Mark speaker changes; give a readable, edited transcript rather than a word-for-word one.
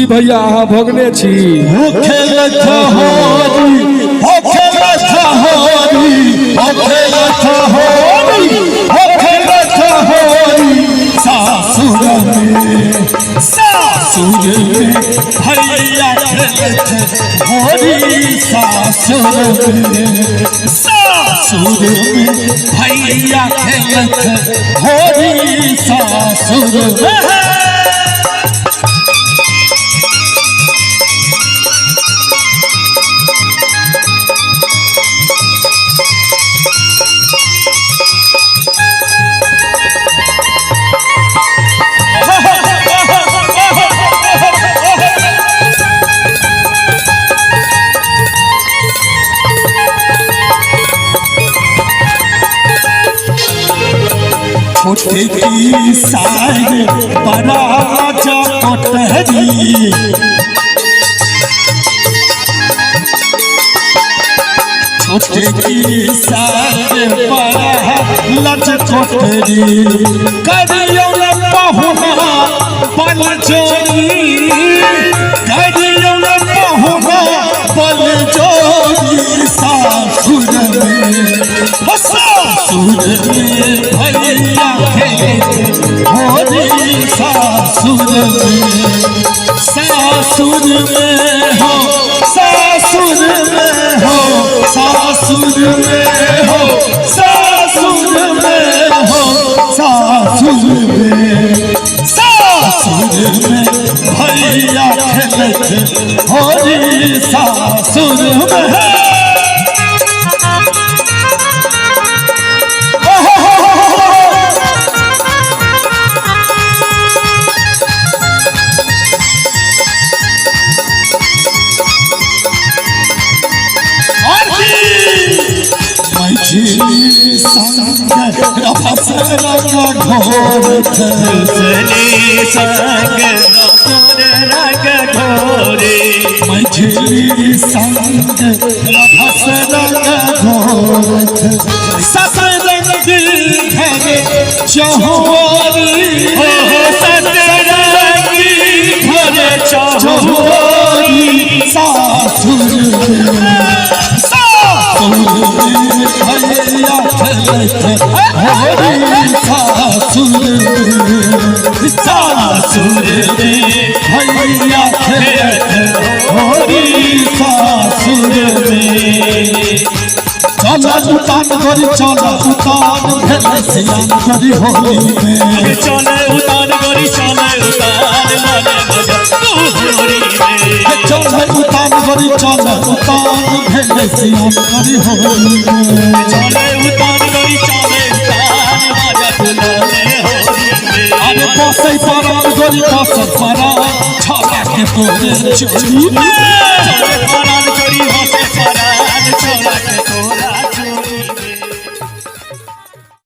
Speaker 1: जी भैया अहाँ भोगने छी
Speaker 2: सासुर में भैया होरी सासुर में भैया होरी सासुर छोटे की साइड बड़ा चौटहरी छोटे की साइड बड़ा लचकोटरी करियो न पहुना बल जोरी करियो न पहुना बल जोरी सासुर में भैया होरी सासुर में हो सासुर में हो सासुर में हो सासुर में हो सासुर में भैया होरी सासुर में संग रफसरा घोर मझली संग रफसरा घोर सतरंगी घर चौहोरी सतरंगी घर चौहोरी सासुर भैया होरी सासुर भैया होरी सासुर चला उतान करी चला उतान भेल सियान करी होली में
Speaker 3: चले उतान करी चले उतान माने मजा तू होली में
Speaker 2: चले उतान करी चला उतान भेल सियान करी होली में
Speaker 3: चले उतान करी चले उतान मजा तू होली में
Speaker 2: अरे बसई परान करी बसई परान छला के तोरे चोरी